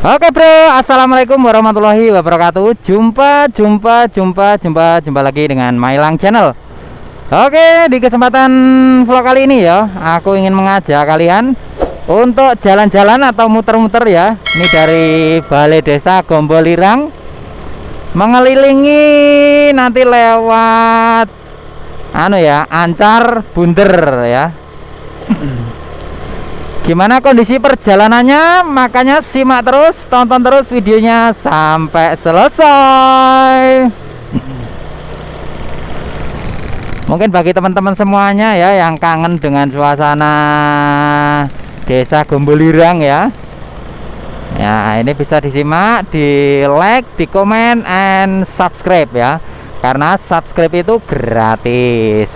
Oke bro, assalamualaikum warahmatullahi wabarakatuh. Jumpa lagi dengan Mailang Channel. Oke, di kesempatan vlog kali ini ya, aku ingin mengajak kalian untuk jalan-jalan atau muter-muter ya. Ini dari Balai Desa Gombolirang, mengelilingi nanti lewat Ancar Bunder ya. Gimana kondisi perjalanannya? Makanya simak terus, tonton terus videonya sampai selesai. Mungkin bagi teman-teman semuanya ya yang kangen dengan suasana Desa Gombolirang ya. Ya, ini bisa disimak, di like, di komen, and subscribe ya. Karena subscribe itu gratis.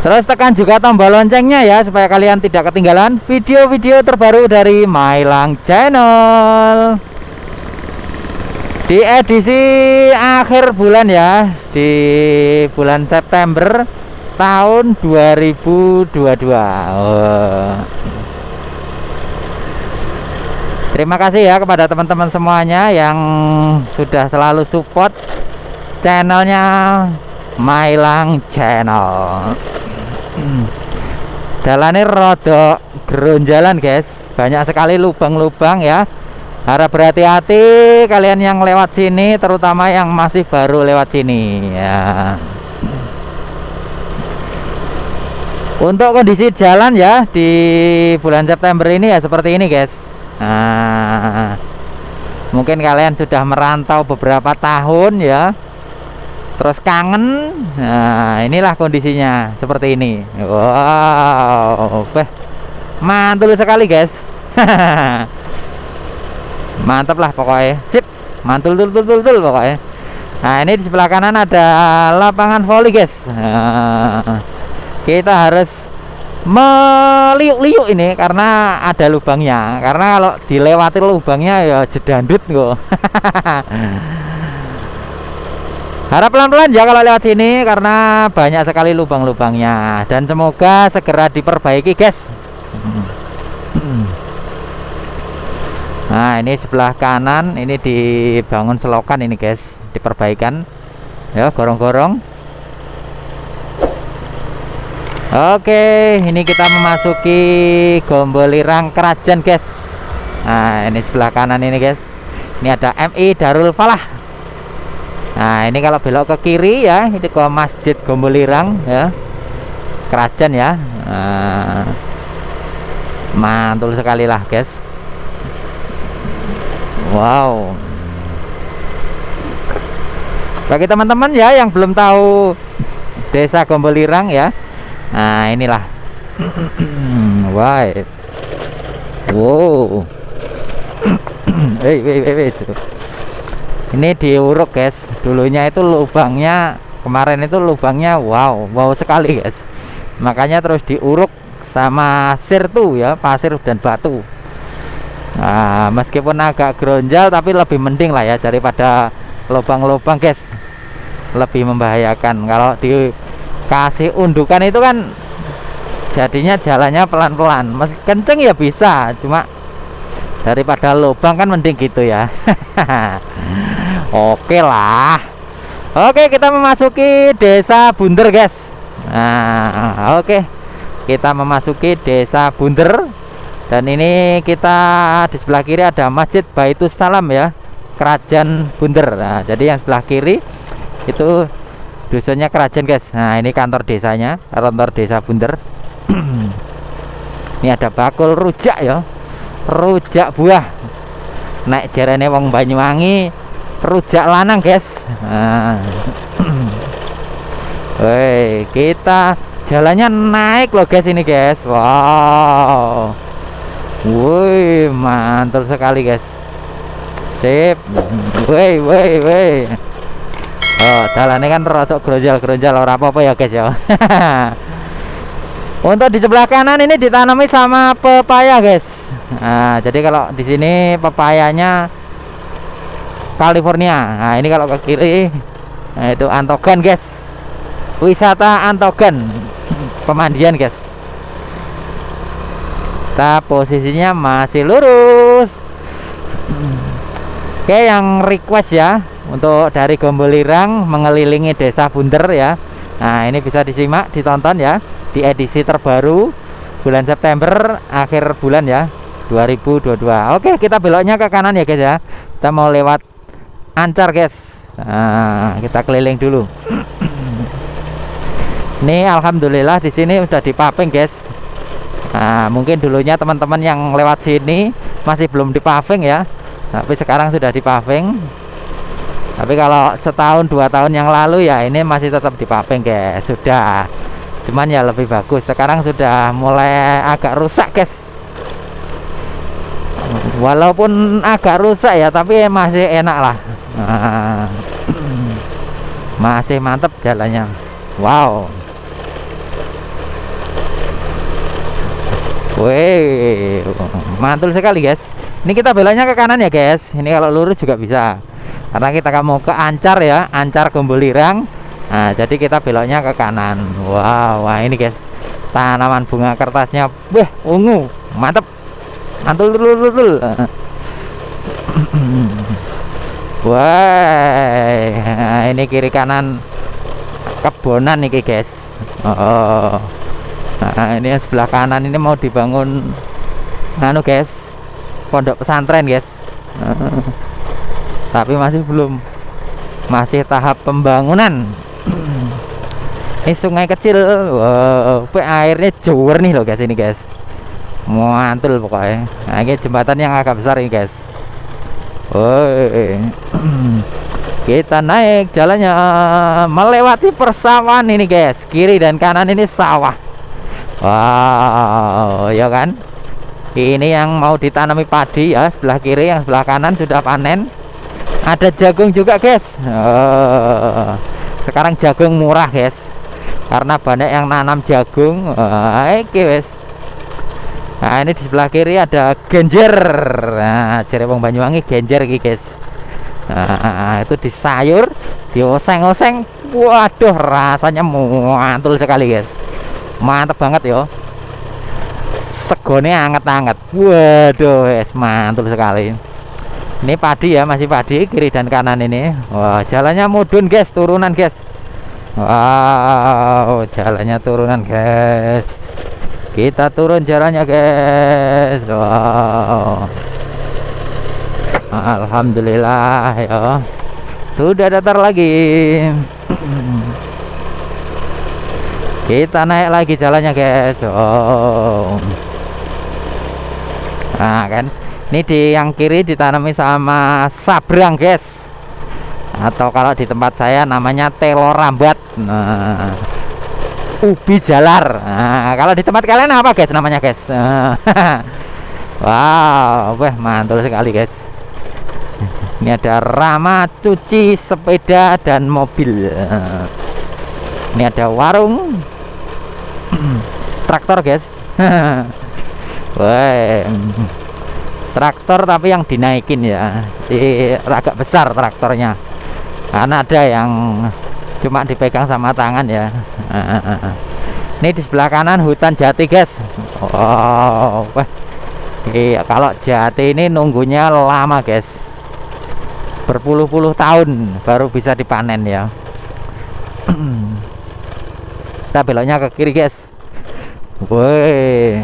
Terus tekan juga tombol loncengnya ya, supaya kalian tidak ketinggalan video-video terbaru dari Mailang Channel. Di edisi akhir bulan ya, di bulan September tahun 2022. Terima kasih ya kepada teman-teman semuanya yang sudah selalu support channelnya Mailang Channel. Jalannya rodok geronjalan guys, banyak sekali lubang-lubang ya. Harap berhati-hati kalian yang lewat sini, terutama yang masih baru lewat sini ya. Untuk kondisi jalan ya di bulan September ini ya seperti ini guys. Nah, mungkin kalian sudah merantau beberapa tahun ya, terus kangen. Nah, inilah kondisinya seperti ini. Wow, mantul sekali guys. Mantap lah pokoknya, sip, mantul tul pokoknya. Nah, ini di sebelah kanan ada lapangan voli guys. Nah, kita harus meliuk-liuk ini karena ada lubangnya. Karena kalau dilewati lubangnya ya jedandut kok. Harap pelan-pelan ya kalau lewat sini karena banyak sekali lubang-lubangnya, dan semoga segera diperbaiki guys. Nah, ini sebelah kanan ini dibangun selokan ini guys, diperbaikan ya, gorong-gorong. Oke, ini kita memasuki Gombolirang Krajan guys. Nah, ini sebelah kanan ini guys, ini ada MI Darul Falah. Nah, ini kalau belok ke kiri ya, ini ke Masjid Gombolirang ya, Krajan ya. Nah, mantul sekali lah guys. Wow. Bagi teman-teman ya yang belum tahu Desa Gombolirang ya, nah inilah. Wow. Wait. Ini diuruk guys, dulunya itu lubangnya, kemarin itu lubangnya wow sekali guys, makanya terus diuruk sama sirtu ya, pasir dan batu. Nah, meskipun agak geronjal tapi lebih mending lah ya daripada lubang-lubang guys, lebih membahayakan. Kalau dikasih undukan itu kan jadinya jalannya pelan-pelan, meski kenceng ya bisa, cuma daripada lubang kan mending gitu ya. Oke lah. Oke, kita memasuki Desa Bunder guys. Nah, oke, kita memasuki Desa Bunder, dan ini kita di sebelah kiri ada Masjid Baitus Salam ya, Krajan Bunder. Nah, jadi yang sebelah kiri itu dusunnya Krajan guys. Nah, ini kantor desanya, kantor Desa Bunder. Ini ada bakul rujak ya, rujak buah. Naik jarane wong Banyuwangi, rujak lanang guys. Nah. Woi, kita jalannya naik loh guys ini guys. Wow. Woi, mantul sekali guys. Sip. Woi. Oh, jalannya kan rotok geronjal ora apa-apa ya guys ya. Untuk di sebelah kanan ini ditanami sama pepaya guys. Nah, jadi kalau di sini pepayanya California. Nah, ini kalau ke kiri, nah itu Antogan guys, wisata Antogan, pemandian guys. Kita posisinya masih lurus. Oke, yang request ya untuk dari Gombolirang mengelilingi Desa Bunder ya. Nah, ini bisa disimak, ditonton ya di edisi terbaru bulan September akhir bulan ya 2022. Oke, kita beloknya ke kanan ya guys ya. Kita mau lewat Ancar guys. Nah, kita keliling dulu. Ini alhamdulillah di sini udah dipaving guys. Nah, mungkin dulunya teman-teman yang lewat sini masih belum dipaving ya. Tapi sekarang sudah dipaving. Tapi kalau setahun 2 tahun yang lalu ya ini masih tetap dipaving guys. Sudah. Cuman ya lebih bagus. Sekarang sudah mulai agak rusak guys. Walaupun agak rusak ya, tapi masih enak lah. Nah, masih mantep jalannya. Wow. Wih, mantul sekali guys. Ini kita beloknya ke kanan ya guys. Ini kalau lurus juga bisa. Karena kita mau ke Ancar ya, Ancar Gombolirang. Nah, jadi kita beloknya ke kanan. Wow, wah ini guys. Tanaman bunga kertasnya, wah, ungu, mantep. Mantul dulu. Wah, ini kiri kanan kebonan nih guys. Oh. Nah, ini sebelah kanan ini mau dibangun anu guys, pondok pesantren guys. Tapi masih belum, masih tahap pembangunan. Ini sungai kecil, wow, airnya jernih loh guys ini guys, mantul pokoknya. Nah, ini jembatan yang agak besar ini guys. Woi, kita naik jalannya melewati persawahan ini guys, kiri dan kanan ini sawah. Wow, ya kan? Ini yang mau ditanami padi ya, sebelah kiri, yang sebelah kanan sudah panen. Ada jagung juga guys. Sekarang jagung murah guys, karena banyak yang nanam jagung. Oke guys. Nah, ini di sebelah kiri ada genjer. Nah, jere wong Banyuwangi genjer iki guys. Nah, itu disayur, dioseng-oseng. Waduh, rasanya mantul sekali guys. Mantap banget yo. Segone anget-anget. Waduh, es mantul sekali. Ini padi ya, masih padi kiri dan kanan ini. Wah, jalannya mudun guys, turunan guys. Wow, jalannya turunan guys. Kita turun jalannya guys. Wow. Alhamdulillah ya. Sudah datar lagi. Kita naik lagi jalannya guys. Oh. Nah kan, ini di yang kiri ditanami sama sabrang guys, atau kalau di tempat saya namanya telur rambat. Nah, ubi jalar. Nah, kalau di tempat kalian apa guys namanya guys? Wow, wah mantul sekali guys. Ini ada Rama cuci sepeda dan mobil. Ini ada warung traktor guys. Wah, traktor tapi yang dinaikin ya. Agak besar traktornya, karena ada yang cuma dipegang sama tangan ya. Ini di sebelah kanan hutan jati guys. Wow, wah. Iya, kalau jati ini nunggunya lama guys, berpuluh-puluh tahun baru bisa dipanen ya. Kita beloknya ke kiri guys. Woi.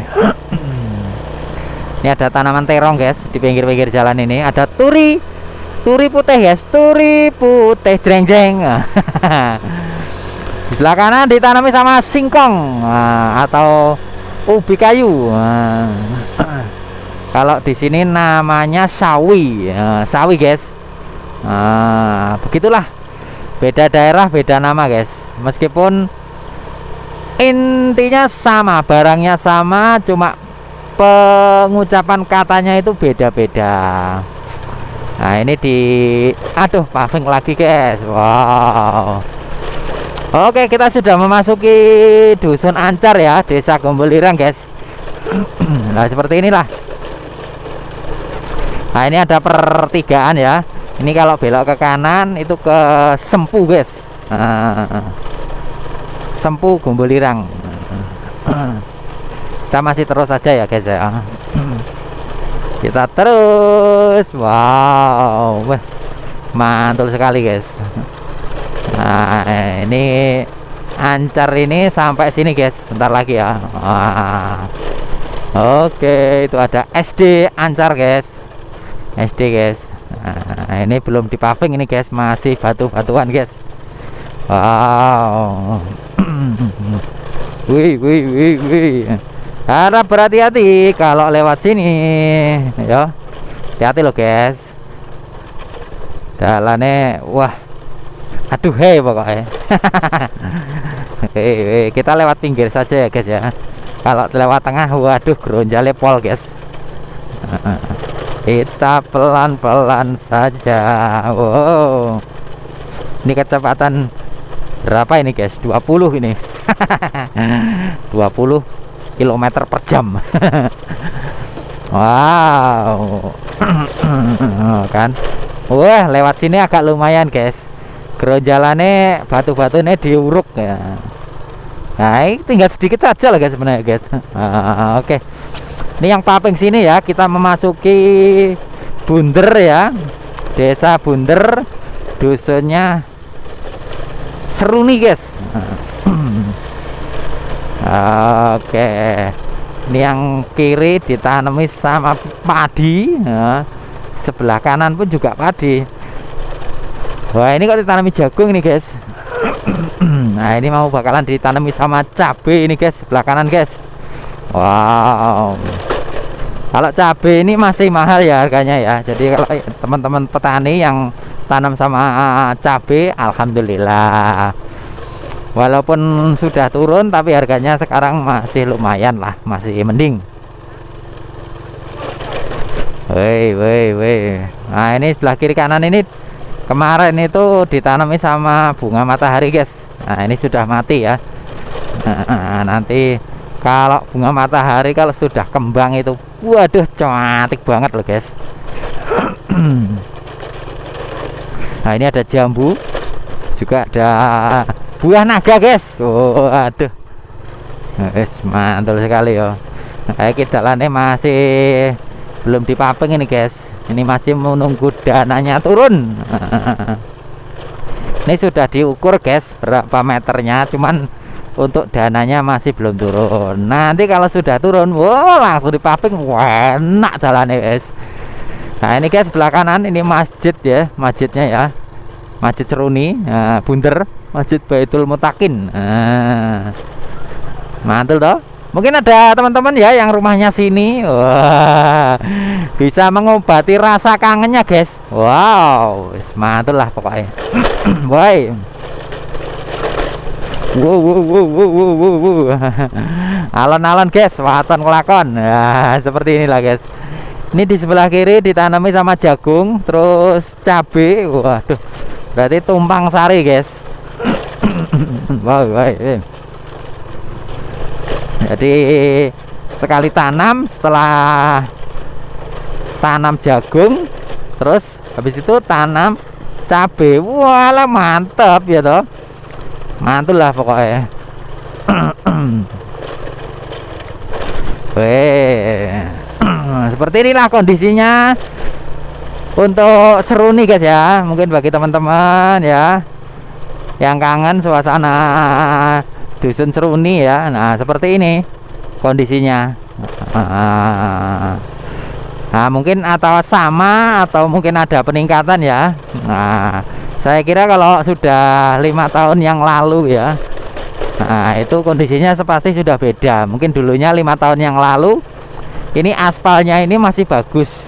Ini ada tanaman terong guys di pinggir-pinggir jalan ini. Ada turi putih guys, turi putih jreng-jreng. Di sebelah kanan ditanami sama singkong atau ubi kayu. Kalau di sini namanya sawi, sawi guys. Begitulah, beda daerah beda nama guys. Meskipun intinya sama, barangnya sama, cuma pengucapan katanya itu beda-beda. Nah, ini di aduh paving lagi guys. Wow. Oke, kita sudah memasuki dusun Ancar ya, Desa Gombolirang guys. Nah, seperti inilah. Nah, ini ada pertigaan ya. Ini kalau belok ke kanan itu ke Sempu guys. Sempu Gombolirang. Kita masih terus saja ya guys ya. Kita terus. Wow, wah, mantul sekali guys. Nah, ini Ancar ini sampai sini guys, bentar lagi ya. Oke, itu ada SD Ancar guys, SD guys. Nah, ini belum dipaving ini guys, masih batu-batuan guys. Wow. Wih, wih, wih, wih. Harap berhati-hati kalau lewat sini ya. Hati-hati loh guys. Jalannya wah, aduh hei pokoknya. Kita lewat pinggir saja ya guys ya. Kalau lewat tengah, waduh geronjale pol guys. Kita pelan-pelan saja. Wow, ini kecepatan berapa ini guys? 20 ini. 20 km per jam. Wow. Kan, wah, lewat sini agak lumayan guys. Geronjalannya batu-batunya diuruk ya. Nah, tinggal sedikit saja lah guys sebenarnya guys. Oke. Ini yang paving sini ya, kita memasuki Bunder ya. Desa Bunder, dusunnya Seruni guys. Oke. Ini yang kiri ditanami sama padi ya. Sebelah kanan pun juga padi. Wah, ini kok ditanami jagung nih guys. Nah, ini mau bakalan ditanami sama cabai ini guys, sebelah kanan guys. Wow. Kalau cabai ini masih mahal ya harganya ya. Jadi kalau teman-teman petani yang tanam sama cabai, alhamdulillah. Walaupun sudah turun tapi harganya sekarang masih lumayan lah, masih mending. Woi, woi, woi. Nah, ini sebelah kiri kanan ini kemarin itu ditanami sama bunga matahari guys. Nah, ini sudah mati ya. Nah, nanti kalau bunga matahari kalau sudah kembang itu, waduh, cantik banget loh guys. Nah, ini ada jambu, juga ada buah naga guys. Oh, aduh, mantul sekali ya. Kayak kita jalannya masih belum dipaving ini guys. Ini masih menunggu dananya turun. Ini sudah diukur guys berapa meternya, cuman untuk dananya masih belum turun. Nanti kalau sudah turun, wow, langsung dipaving. Wah, enak jalannya guys. Nah, ini guys sebelah kanan ini masjid ya, masjidnya ya, Masjid Seruni, Bunder, Masjid Baitul Mutakin. Mantul toh. Mungkin ada teman-teman ya yang rumahnya sini, wah, bisa mengobati rasa kangennya guys. Wow, mantul lah pokoknya. Boy. Wow. Alon-alon guys, waton kelakon. Nah, seperti inilah guys. Ini di sebelah kiri ditanami sama jagung, terus cabe. Waduh, berarti tumpang sari guys. Wow. Jadi sekali tanam, setelah tanam jagung, terus habis itu tanam cabe. Walah, mantap ya toh. Mantul lah pokoknya. Weh. Seperti inilah kondisinya untuk Seruni guys ya. Mungkin bagi teman-teman ya yang kangen suasana dusun Seruni ya. Nah, seperti ini kondisinya. Nah, mungkin atau sama atau mungkin ada peningkatan ya. Nah, saya kira kalau sudah 5 tahun yang lalu ya, nah itu kondisinya pasti sudah beda. Mungkin dulunya 5 tahun yang lalu ini aspalnya ini masih bagus,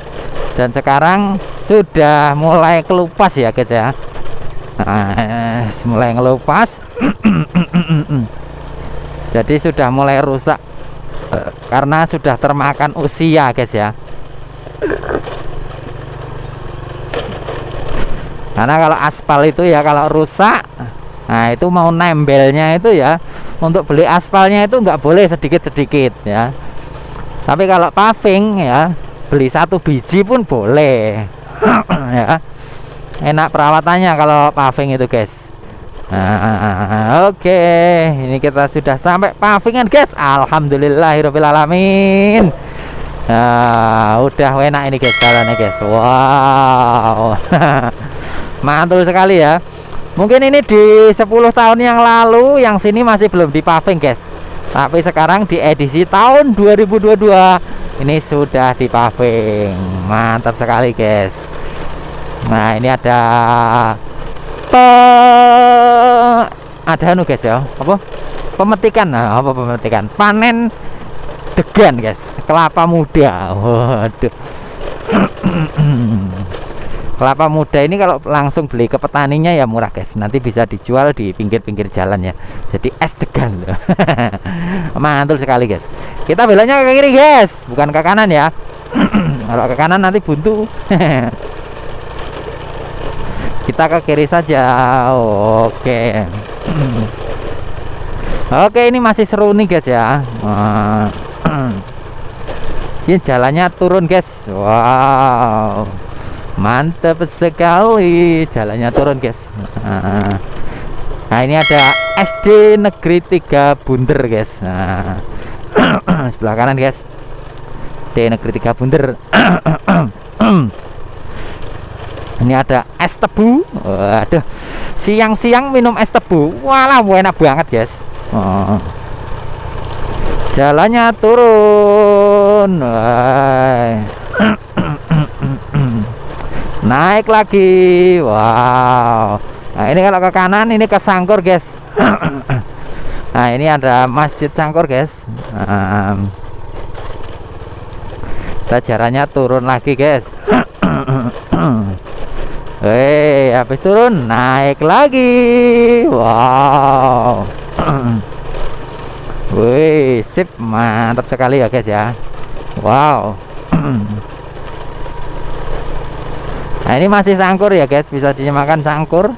dan sekarang sudah mulai kelupas ya guys ya. Nah, mulai ngelupas. Jadi sudah mulai rusak karena sudah termakan usia guys ya. Karena kalau aspal itu ya kalau rusak, nah itu mau nembelnya itu ya, untuk beli aspalnya itu nggak boleh sedikit-sedikit ya. Tapi kalau paving ya, beli 1 biji pun boleh. Ya, enak perawatannya kalau paving itu guys. Nah, oke, ini kita sudah sampai pavingan guys. Alhamdulillahirobbilalamin. Nah, udah enak ini guys jalannya guys. Wow. Mantul sekali ya. Mungkin ini di 10 tahun yang lalu yang sini masih belum dipaving guys. Tapi sekarang di edisi tahun 2022 ini sudah dipaving. Mantap sekali guys. Nah, ini ada anu guys ya. Apa? Pemetikan. Nah, apa pemetikan? Panen degan guys, kelapa muda. Waduh. Kelapa muda ini kalau langsung beli ke petaninya ya murah guys, nanti bisa dijual di pinggir-pinggir jalan ya, jadi es degan loh. Mantul sekali guys. Kita beloknya ke kiri guys, bukan ke kanan ya. Kalau ke kanan nanti buntu. Kita ke kiri saja. Oke. Oke, ini masih seru nih guys ya. Ini jalannya turun guys. Wow, mantap sekali jalannya turun guys. Nah, ini ada SD Negeri 3 Bunder guys. Nah, sebelah kanan guys, SD Negeri 3 Bunder. Ini ada es tebu. Waduh, siang-siang minum es tebu, walah enak banget guys. Jalannya turun. Naik lagi. Wow. Nah, ini kalau ke kanan ini ke Sangkur guys. Nah, ini ada Masjid Sangkur guys. Kita jalannya turun lagi guys. Habis turun naik lagi. Wow. Wih, sip, mantap sekali ya guys ya. Wow. Nah, ini masih Sangkur ya guys, bisa dinamakan Sangkur.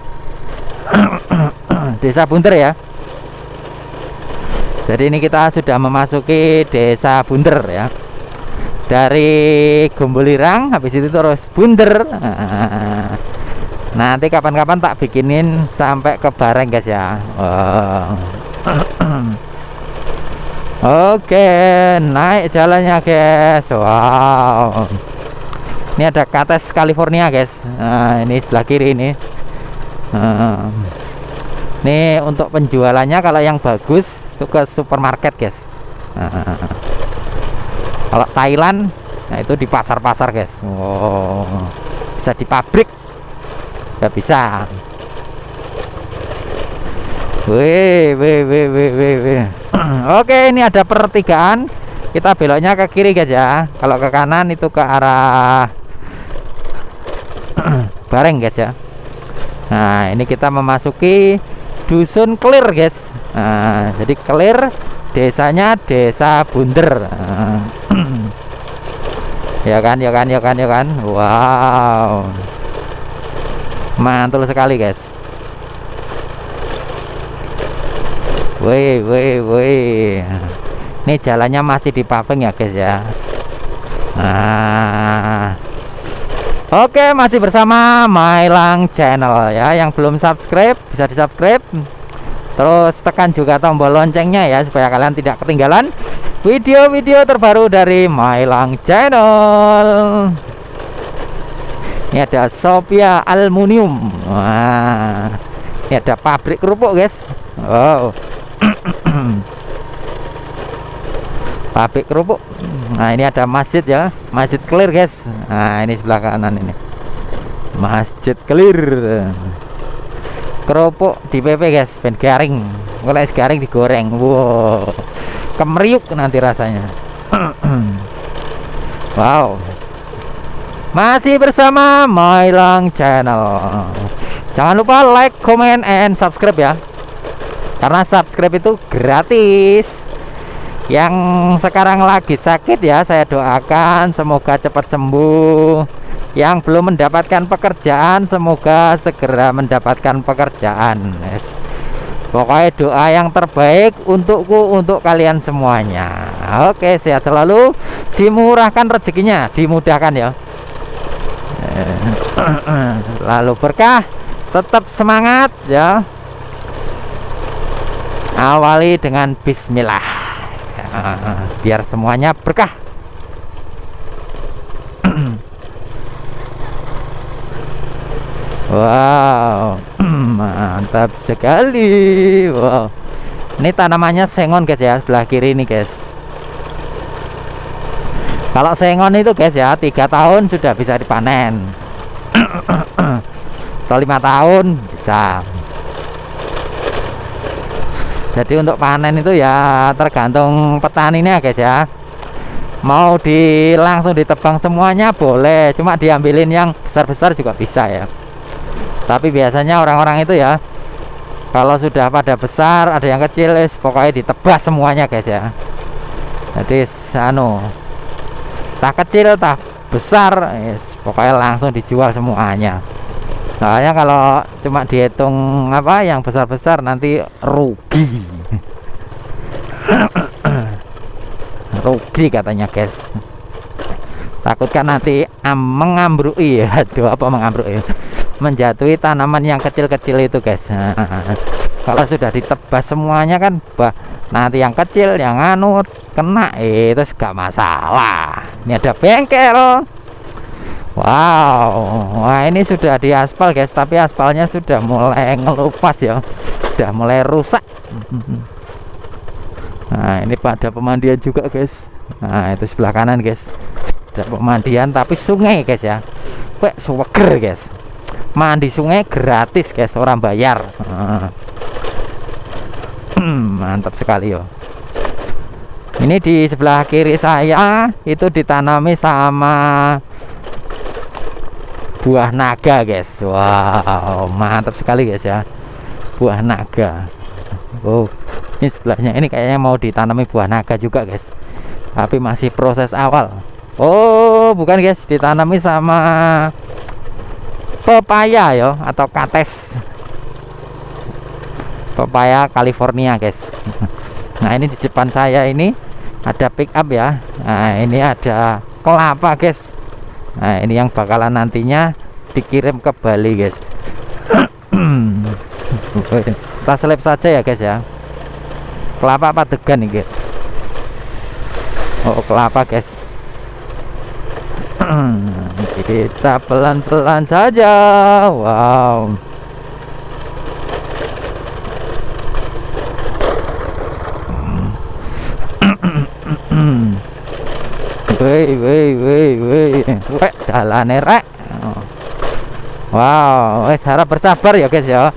Desa Bunder ya. Jadi ini kita sudah memasuki Desa Bunder ya. Dari Gumbulirang habis itu terus Bunder. Nanti kapan-kapan tak bikinin sampai ke Bareng guys ya. Oke, naik jalannya guys. Wow. Ini ada Kates California guys. Nah, ini sebelah kiri ini. Ini untuk penjualannya kalau yang bagus itu ke supermarket guys. Kalau Thailand, nah itu di pasar-pasar guys. Wow. Bisa di pabrik, nggak bisa. Wih. Oke, ini ada pertigaan. Kita beloknya ke kiri guys ya. Kalau ke kanan itu ke arah Bareng guys ya. Nah, ini kita memasuki Dusun Kelir guys. Nah, jadi Kelir desanya Desa Bunder. Ya kan. Wow, mantul sekali guys. Wih. Ini jalannya masih dipaving ya guys ya. Nah, oke, masih bersama Mailang Channel ya. Yang belum subscribe bisa di subscribe. Terus tekan juga tombol loncengnya ya, supaya kalian tidak ketinggalan video-video terbaru dari Mailang Channel. Ini ada Sophia Aluminium. Wah, ini ada pabrik kerupuk guys. Wow. Pabrik kerupuk. Nah, ini ada masjid ya, Masjid Kelir guys. Nah, ini sebelah kanan ini Masjid Kelir. Kerupuk di PP guys, ben garing. Kalau es garing digoreng, wow, kemeriuk nanti rasanya. Wow. Masih bersama Mailang Channel. Jangan lupa like, comment, and subscribe ya, karena subscribe itu gratis. Yang sekarang lagi sakit ya, saya doakan semoga cepat sembuh. Yang belum mendapatkan pekerjaan, semoga segera mendapatkan pekerjaan. Yes. Pokoknya doa yang terbaik untukku, untuk kalian semuanya. Oke, sehat selalu, dimurahkan rezekinya, dimudahkan ya. Lalu berkah, tetap semangat ya. Awali dengan bismillah. Biar semuanya berkah. Wow. Mantap sekali. Wow, ini tanamannya sengon guys ya, sebelah kiri ini guys. Kalau sengon itu guys ya 3 tahun sudah bisa dipanen. Atau 5 tahun bisa. Jadi untuk panen itu ya tergantung petaninya guys ya. Mau langsung ditebang semuanya boleh, cuma diambilin yang besar-besar juga bisa ya. Tapi biasanya orang-orang itu ya kalau sudah pada besar, ada yang kecil, pokoknya ditebas semuanya guys ya. Jadi tak kecil tak besar, pokoknya langsung dijual semuanya. Soalnya kalau cuma dihitung yang besar-besar nanti rugi. Rugi katanya guys. Takutkan nanti mengambrui ya. Aduh, apa mengambrui? Menjatuhi tanaman yang kecil-kecil itu guys. Kalau sudah ditebas semuanya kan nanti yang kecil yang kena itu gak masalah. Ini ada bengkel. Wow, wah ini sudah diaspal guys, tapi aspalnya sudah mulai ngelupas ya, sudah mulai rusak. Nah ini pada pemandian juga guys. Nah itu sebelah kanan guys, ada pemandian tapi sungai guys ya. Seger guys, mandi sungai gratis guys, orang bayar. Mantap sekali yo. Ini di sebelah kiri saya itu ditanami sama buah naga guys. Wow, mantap sekali guys ya, buah naga. Oh, ini sebelahnya ini kayaknya mau ditanami buah naga juga guys, tapi masih proses awal. Oh bukan guys, ditanami sama pepaya ya, atau kates pepaya California guys. Nah ini di depan saya ini ada pick up ya. Nah ini ada kelapa guys. Nah ini yang bakalan nantinya dikirim ke Bali guys. Kita selip saja ya guys ya. Kelapa apa degan nih guys? Oh kelapa guys. Kita pelan-pelan saja. Wow. Weh, dalane rek. Wow, harap bersabar ya guys ya.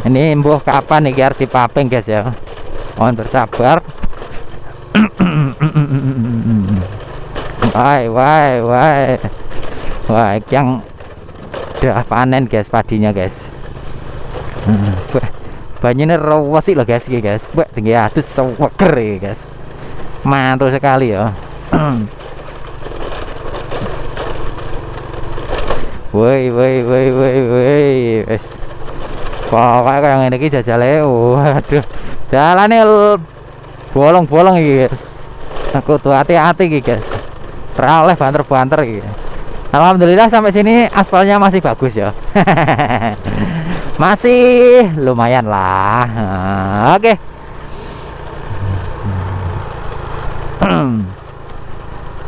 Ini mbuh kapan nih arti paping guys ya. Mohon bersabar. Wah, yang udah panen guys padinya guys. Banyune rawasi loh guys, guys. Tinggi atus seweger guys. Mantul sekali ya. Woi. Wes. Pokoknya kayak yang ini jajale. Waduh. Dalane bolong-bolong iki, guys. Aku tuh hati-hati iki, guys. Teroleh banter-banter iki. Alhamdulillah sampai sini aspalnya masih bagus ya. Masih lumayan lah. Oke.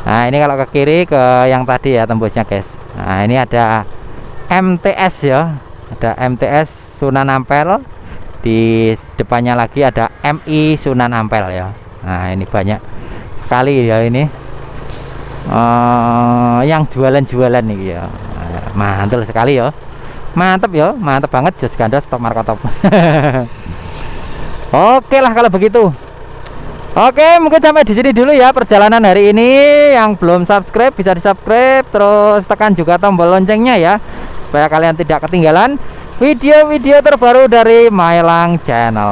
Nah ini kalau ke kiri ke yang tadi ya tembusnya guys. Nah ini ada MTS ya, ada MTS Sunan Ampel, di depannya lagi ada MI Sunan Ampel ya. Nah ini banyak sekali ya ini yang jualan-jualan nih ya. Mantul sekali ya, mantep ya, mantep banget. Jos gandos top markotop. Oke lah kalau begitu. Oke, mungkin sampai di sini dulu ya perjalanan hari ini. Yang belum subscribe bisa di subscribe, terus tekan juga tombol loncengnya ya, supaya kalian tidak ketinggalan video-video terbaru dari Mailang Channel.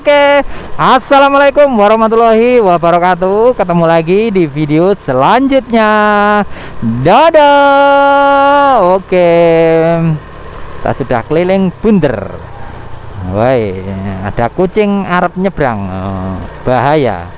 Oke, assalamualaikum warahmatullahi wabarakatuh. Ketemu lagi di video selanjutnya. Dadah. Oke, kita sudah keliling bunder. Woi, ada kucing Arab nyebrang, bahaya.